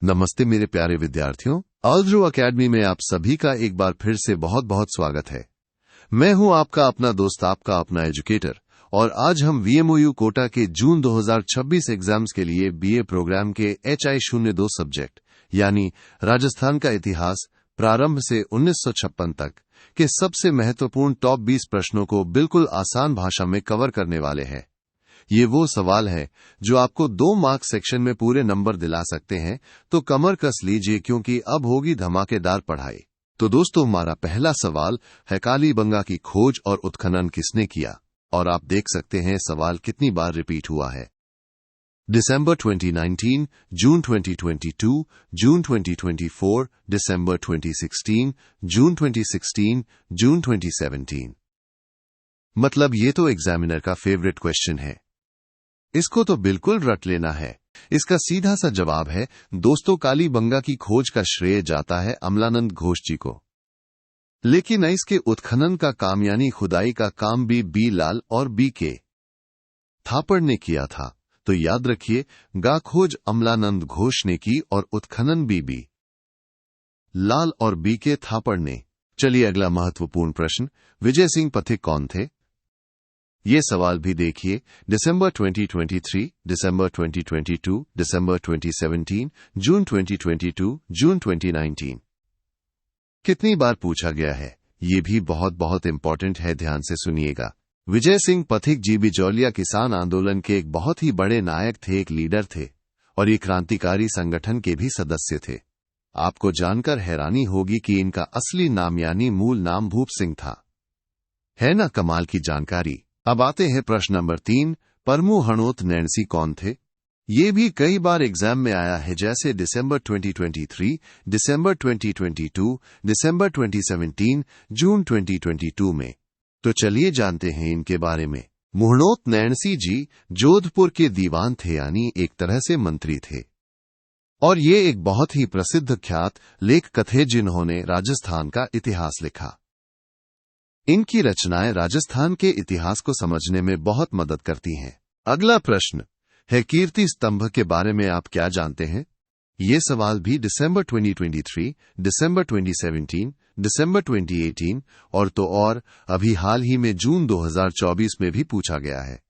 नमस्ते मेरे प्यारे विद्यार्थियों, ऑल्ड्रो एकेडमी में आप सभी का एक बार फिर से बहुत बहुत स्वागत है। मैं हूं आपका अपना दोस्त, आपका अपना एजुकेटर, और आज हम वीएमओयू कोटा के जून 2026 एग्जाम्स के लिए बीए प्रोग्राम के HI02 सब्जेक्ट यानी राजस्थान का इतिहास प्रारंभ से 1956 तक के सबसे महत्वपूर्ण टॉप 20 प्रश्नों को बिल्कुल आसान भाषा में कवर करने वाले हैं। ये वो सवाल है जो आपको 2 मार्क सेक्शन में पूरे नंबर दिला सकते हैं, तो कमर कस लीजिए क्योंकि अब होगी धमाकेदार पढ़ाई। तो दोस्तों, हमारा पहला सवाल है कालीबंगा की खोज और उत्खनन किसने किया, और आप देख सकते हैं सवाल कितनी बार रिपीट हुआ है। दिसंबर 2019, जून 2022, जून 2024, दिसंबर 2016, जून 2016, जून 2017। मतलब ये तो एग्जामिनर का फेवरेट क्वेश्चन है, इसको तो बिल्कुल रट लेना है। इसका सीधा सा जवाब है दोस्तों, कालीबंगा की खोज का श्रेय जाता है अमलानंद घोष जी को, लेकिन इसके उत्खनन का काम यानी खुदाई का काम भी बी लाल और बी के थापड़ ने किया था। तो याद रखिए, गा खोज अमलानंद घोष ने की और उत्खनन बी लाल और बी के थापड़ ने। चलिए अगला महत्वपूर्ण प्रश्न, विजय सिंह पथिक कौन थे? ये सवाल भी देखिए, दिसंबर 2023, दिसंबर 2022, दिसंबर 2017, जून 2022, जून 2019। कितनी बार पूछा गया है, ये भी बहुत बहुत इंपॉर्टेंट है, ध्यान से सुनिएगा। विजय सिंह पथिक जी बिचौलिया किसान आंदोलन के एक बहुत ही बड़े नायक थे, एक लीडर थे, और ये क्रांतिकारी संगठन के भी सदस्य थे। आपको जानकर हैरानी होगी कि इनका असली नाम यानी मूल नाम भूप सिंह था। है ना कमाल की जानकारी। अब आते हैं प्रश्न नंबर 3, परमु हणोत नैणसी कौन थे? ये भी कई बार एग्जाम में आया है, जैसे दिसंबर 2023, दिसंबर 2022, दिसंबर 2017, जून 2022 में। तो चलिए जानते हैं इनके बारे में। मुहणोत नैणसी जी जोधपुर के दीवान थे, यानी एक तरह से मंत्री थे, और ये एक बहुत ही प्रसिद्ध ख्यात लेखक थे जिन्होंने राजस्थान का इतिहास लिखा। इनकी रचनाएं राजस्थान के इतिहास को समझने में बहुत मदद करती हैं। अगला प्रश्न है कीर्ति स्तंभ के बारे में आप क्या जानते हैं? ये सवाल भी दिसंबर 2023, दिसंबर 2017, दिसंबर 2018 और अभी हाल ही में जून 2024 में भी पूछा गया है,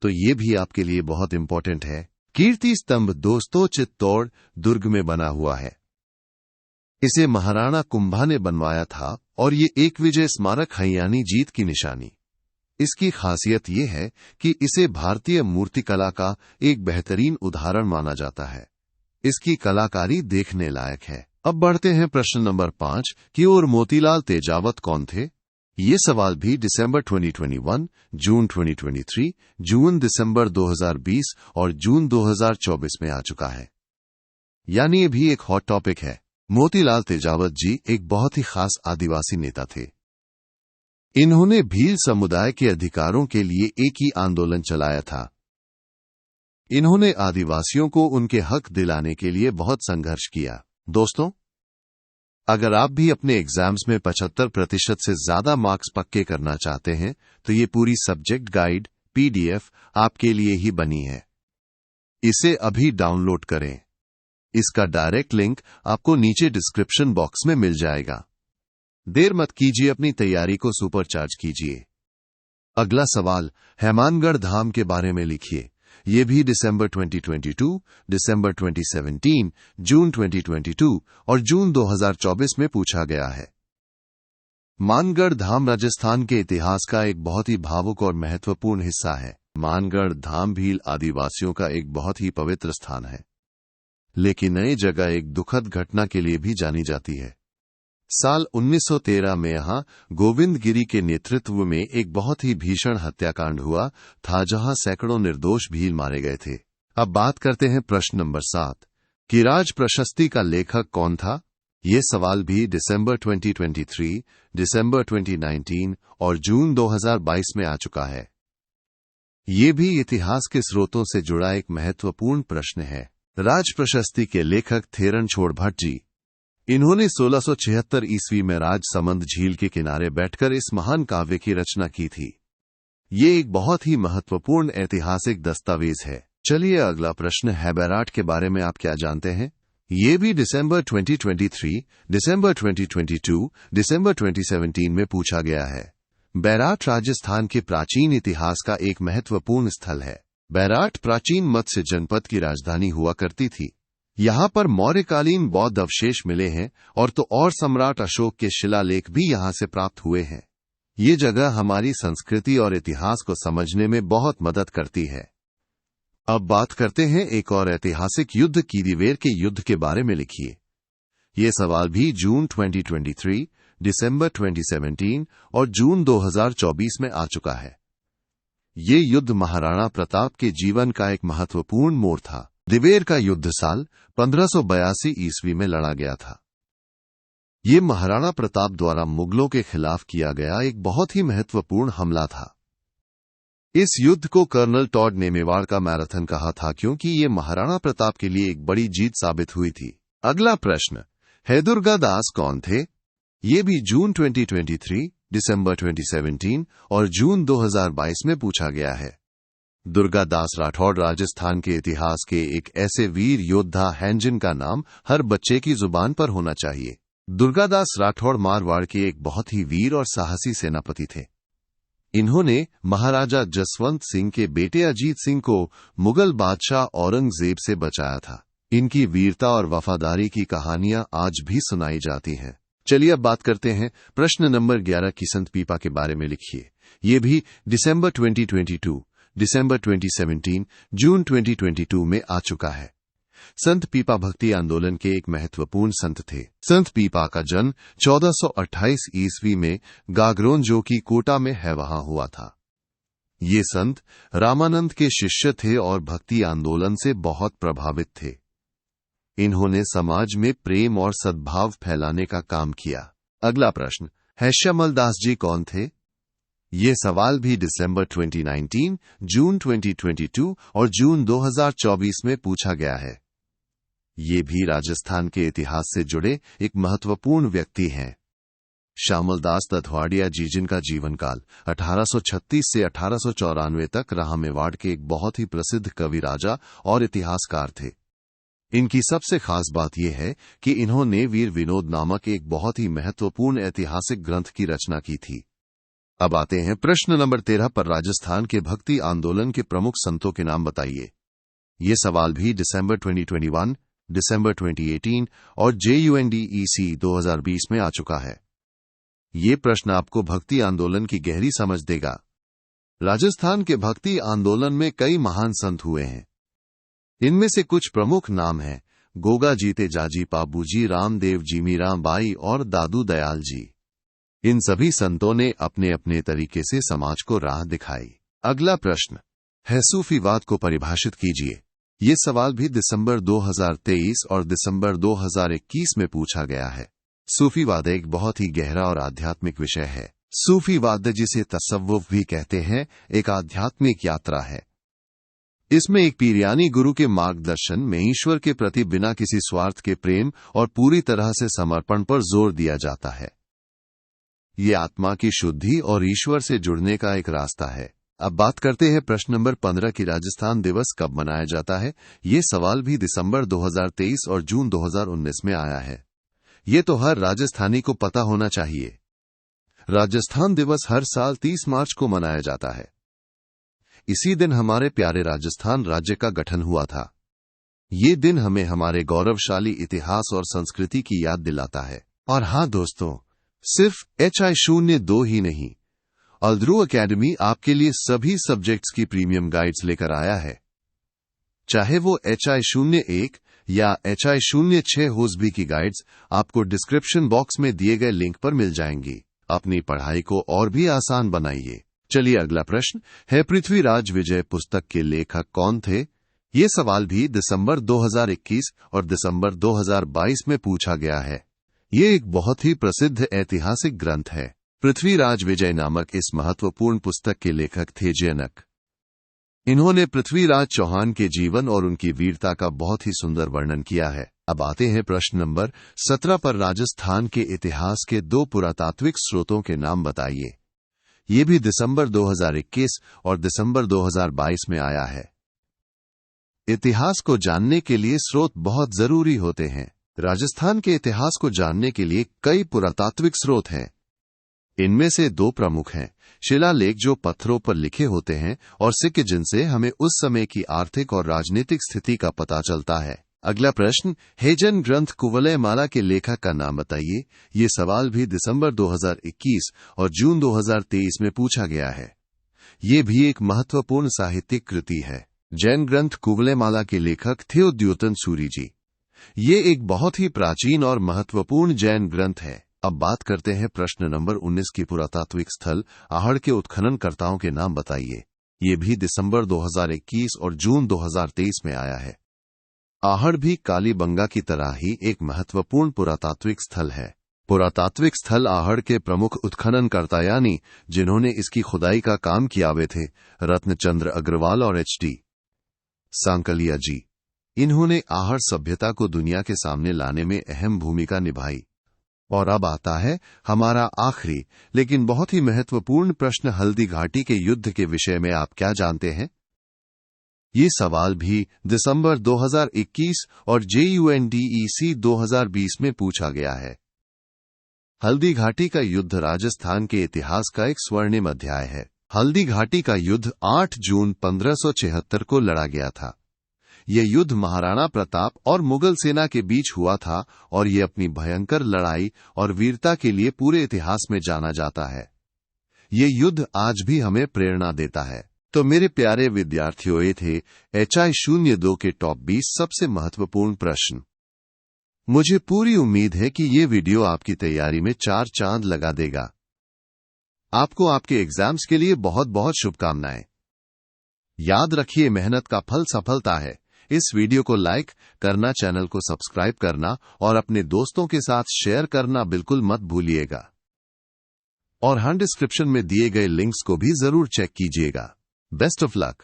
तो ये भी आपके लिए बहुत इंपॉर्टेंट है। कीर्ति स्तंभ दोस्तों चित्तौड़ दुर्ग में बना हुआ है। इसे महाराणा कुंभा ने बनवाया था और ये एक विजय स्मारक है, यानी जीत की निशानी। इसकी खासियत यह है कि इसे भारतीय मूर्तिकला का एक बेहतरीन उदाहरण माना जाता है। इसकी कलाकारी देखने लायक है। अब बढ़ते हैं प्रश्न नंबर 5 की ओर। मोतीलाल तेजावत कौन थे? ये सवाल भी दिसंबर 2021, जून 2023, जून दिसंबर 2020 और जून 2024 में आ चुका है, यानी ये भी एक हॉट टॉपिक है। मोतीलाल तेजावत जी एक बहुत ही खास आदिवासी नेता थे। इन्होंने भील समुदाय के अधिकारों के लिए एक ही आंदोलन चलाया था। इन्होंने आदिवासियों को उनके हक दिलाने के लिए बहुत संघर्ष किया। दोस्तों, अगर आप भी अपने एग्जाम्स में 75% से ज्यादा मार्क्स पक्के करना चाहते हैं, तो ये पूरी सब्जेक्ट गाइड PDF आपके लिए ही बनी है। इसे अभी डाउनलोड करें। इसका डायरेक्ट लिंक आपको नीचे डिस्क्रिप्शन बॉक्स में मिल जाएगा। देर मत कीजिए, अपनी तैयारी को सुपरचार्ज कीजिए। अगला सवाल हेमानगढ़ धाम के बारे में लिखिए। ये भी दिसंबर 2022, दिसंबर 2017, जून 2022 और जून 2024 में पूछा गया है। मानगढ़ धाम राजस्थान के इतिहास का एक बहुत ही भावुक और महत्वपूर्ण हिस्सा है। मानगढ़ धाम भील आदिवासियों का एक बहुत ही पवित्र स्थान है, लेकिन नई जगह एक दुखद घटना के लिए भी जानी जाती है। साल 1913 में यहां गोविंद गिरी के नेतृत्व में एक बहुत ही भीषण हत्याकांड हुआ था, जहां सैकड़ों निर्दोष भील मारे गए थे। अब बात करते हैं प्रश्न नंबर 7 कि राज प्रशस्ति का लेखक कौन था? ये सवाल भी दिसंबर 2023, दिसंबर 2019 और जून 2022 में आ चुका है। ये भी इतिहास के स्रोतों से जुड़ा एक महत्वपूर्ण प्रश्न है। राज प्रशस्ति के लेखक थे रणछोड़ भट्ट जी। इन्होंने 1676 ईस्वी में राजसमंद झील के किनारे बैठकर इस महान काव्य की रचना की थी। ये एक बहुत ही महत्वपूर्ण ऐतिहासिक दस्तावेज है। चलिए अगला प्रश्न है, बैराट के बारे में आप क्या जानते हैं? ये भी दिसंबर 2023, दिसंबर 2022, दिसंबर 2017 में पूछा गया है। बैराट राजस्थान के प्राचीन इतिहास का एक महत्वपूर्ण स्थल है। बैराट प्राचीन मत्स्य जनपद की राजधानी हुआ करती थी। यहाँ पर मौर्यकालीन बौद्ध अवशेष मिले हैं और सम्राट अशोक के शिलालेख भी यहाँ से प्राप्त हुए हैं। ये जगह हमारी संस्कृति और इतिहास को समझने में बहुत मदद करती है। अब बात करते हैं एक और ऐतिहासिक युद्ध कीदीवेर के युद्ध के बारे में। लिखिए। ये सवाल भी जून 2023, दिसंबर 2017 और जून 2024 में आ चुका है। ये युद्ध महाराणा प्रताप के जीवन का एक महत्वपूर्ण मोड़ था। दिवेर का युद्ध साल 1582 ईस्वी में लड़ा गया था। ये महाराणा प्रताप द्वारा मुगलों के खिलाफ किया गया एक बहुत ही महत्वपूर्ण हमला था। इस युद्ध को कर्नल टॉड ने मेवाड़ का मैराथन कहा था, क्योंकि ये महाराणा प्रताप के लिए एक बड़ी जीत साबित हुई थी। अगला प्रश्न है, दुर्गादास कौन थे? ये भी जून 2023, दिसंबर 2017 और जून 2022 में पूछा गया है। दुर्गादास राठौड़ राजस्थान के इतिहास के एक ऐसे वीर योद्धा हैं जिनका नाम हर बच्चे की जुबान पर होना चाहिए। दुर्गादास राठौड़ मारवाड़ के एक बहुत ही वीर और साहसी सेनापति थे। इन्होंने महाराजा जसवंत सिंह के बेटे अजीत सिंह को मुगल बादशाह औरंगजेब से बचाया था। इनकी वीरता और वफादारी की कहानियां आज भी सुनाई जाती हैं। चलिए अब बात करते हैं प्रश्न नंबर 11 की। संत पीपा के बारे में लिखिए। ये भी दिसंबर 2022, दिसंबर 2017, जून 2022 में आ चुका है। संत पीपा भक्ति आंदोलन के एक महत्वपूर्ण संत थे। संत पीपा का जन्म 1428 ईस्वी में गागरोन, जो कि कोटा में है, वहां हुआ था। ये संत रामानंद के शिष्य थे और भक्ति आंदोलन से बहुत प्रभावित थे। इन्होंने समाज में प्रेम और सद्भाव फैलाने का काम किया। अगला प्रश्न है, श्यामल दास जी कौन थे? ये सवाल भी दिसंबर 2019, जून 2022 और जून 2024 में पूछा गया है। ये भी राजस्थान के इतिहास से जुड़े एक महत्वपूर्ण व्यक्ति हैं। श्यामल दास दथवाड़िया जी, जिनका जीवन काल 1836 से 1894 तक रहा, मेवाड़ के एक बहुत ही प्रसिद्ध कवि, राजा और इतिहासकार थे। इनकी सबसे खास बात यह है कि इन्होंने वीर विनोद नामक एक बहुत ही महत्वपूर्ण ऐतिहासिक ग्रंथ की रचना की थी। अब आते हैं प्रश्न नंबर 13 पर। राजस्थान के भक्ति आंदोलन के प्रमुख संतों के नाम बताइए। ये सवाल भी दिसंबर 2021, दिसंबर 2018 और JUNDEC 2020 में आ चुका है। ये प्रश्न आपको भक्ति आंदोलन की गहरी समझ देगा। राजस्थान के भक्ति आंदोलन में कई महान संत हुए हैं। इनमें से कुछ प्रमुख नाम हैं: गोगा जी, तेजाजी, पाबूजी, रामदेव जी, मीरा बाई और दादू दयाल जी। इन सभी संतों ने अपने अपने तरीके से समाज को राह दिखाई। अगला प्रश्न है, सूफीवाद को परिभाषित कीजिए। ये सवाल भी दिसंबर 2023 और दिसंबर 2021 में पूछा गया है। सूफीवाद एक बहुत ही गहरा और आध्यात्मिक विषय है। सूफीवाद, जिसे तसव्वुफ भी कहते हैं, एक आध्यात्मिक यात्रा है। इसमें एक पीरियानी गुरु के मार्गदर्शन में ईश्वर के प्रति बिना किसी स्वार्थ के प्रेम और पूरी तरह से समर्पण पर जोर दिया जाता है। ये आत्मा की शुद्धि और ईश्वर से जुड़ने का एक रास्ता है। अब बात करते हैं प्रश्न नंबर 15 की। राजस्थान दिवस कब मनाया जाता है? ये सवाल भी दिसंबर 2023 और जून 2019 में आया है। ये तो हर राजस्थानी को पता होना चाहिए। राजस्थान दिवस हर साल 30 मार्च को मनाया जाता है। इसी दिन हमारे प्यारे राजस्थान राज्य का गठन हुआ था। ये दिन हमें हमारे गौरवशाली इतिहास और संस्कृति की याद दिलाता है। और हाँ दोस्तों, सिर्फ HI02 ही नहीं, अल्द्रू एकेडमी आपके लिए सभी सब्जेक्ट्स की प्रीमियम गाइड्स लेकर आया है। चाहे वो HI01 या HI06 होसबी की गाइड्स आपको डिस्क्रिप्शन बॉक्स में दिए गए लिंक पर मिल जाएंगी। अपनी पढ़ाई को और भी आसान बनाइए। चलिए अगला प्रश्न है, पृथ्वीराज विजय पुस्तक के लेखक कौन थे? ये सवाल भी दिसंबर 2021 और दिसंबर 2022 में पूछा गया है। ये एक बहुत ही प्रसिद्ध ऐतिहासिक ग्रंथ है। पृथ्वीराज विजय नामक इस महत्वपूर्ण पुस्तक के लेखक थे जनक। इन्होंने पृथ्वीराज चौहान के जीवन और उनकी वीरता का बहुत ही सुंदर वर्णन किया है। अब आते हैं प्रश्न नंबर 17 पर। राजस्थान के इतिहास के 2 पुरातात्विक स्रोतों के नाम बताइए। ये भी दिसंबर 2021 और दिसंबर 2022 में आया है। इतिहास को जानने के लिए स्रोत बहुत जरूरी होते हैं। राजस्थान के इतिहास को जानने के लिए कई पुरातात्विक स्रोत हैं। इनमें से दो प्रमुख हैं, शिलालेख जो पत्थरों पर लिखे होते हैं और सिक्के जिनसे हमें उस समय की आर्थिक और राजनीतिक स्थिति का पता चलता है। अगला प्रश्न, हेजन ग्रंथ कुवलयमाला के लेखक का नाम बताइए। ये सवाल भी दिसंबर 2021 और जून 2023 में पूछा गया है। ये भी एक महत्वपूर्ण साहित्यिक कृति है। जैन ग्रंथ कुवलयमाला के लेखक थेओद्योतन सूरी जी। ये एक बहुत ही प्राचीन और महत्वपूर्ण जैन ग्रंथ है। अब बात करते हैं प्रश्न नंबर 19 की पुरातात्विक स्थल आहड़ के उत्खननकर्ताओं के नाम बताइए। ये भी दिसंबर 2021 और जून 2023 में आया है। आहड़ भी कालीबंगा की तरह ही एक महत्वपूर्ण पुरातात्विक स्थल है। पुरातात्विक स्थल आहड़ के प्रमुख उत्खननकर्ता यानी जिन्होंने इसकी खुदाई का काम किया वे थे रत्नचंद्र अग्रवाल और HD सांकलिया जी। इन्होंने आहड़ सभ्यता को दुनिया के सामने लाने में अहम भूमिका निभाई। और अब आता है हमारा आखिरी लेकिन बहुत ही महत्वपूर्ण प्रश्न, हल्दी घाटी के युद्ध के विषय में आप क्या जानते हैं? ये सवाल भी दिसंबर 2021 और JUNDEC 2020 में पूछा गया है। हल्दी घाटी का युद्ध राजस्थान के इतिहास का एक स्वर्णिम अध्याय है। हल्दी घाटी का युद्ध 8 जून 1576 को लड़ा गया था। यह युद्ध महाराणा प्रताप और मुगल सेना के बीच हुआ था और ये अपनी भयंकर लड़ाई और वीरता के लिए पूरे इतिहास में जाना जाता है। ये युद्ध आज भी हमें प्रेरणा देता है। तो मेरे प्यारे विद्यार्थियों, ये थे HI02 के टॉप 20 सबसे महत्वपूर्ण प्रश्न। मुझे पूरी उम्मीद है कि ये वीडियो आपकी तैयारी में 4 चांद लगा देगा। आपको आपके एग्जाम्स के लिए बहुत बहुत शुभकामनाएं। याद रखिए, मेहनत का फल सफलता है। इस वीडियो को लाइक करना, चैनल को सब्सक्राइब करना और अपने दोस्तों के साथ शेयर करना बिल्कुल मत भूलिएगा। और हाँ, डिस्क्रिप्शन में दिए गए लिंक्स को भी जरूर चेक कीजिएगा। Best of luck.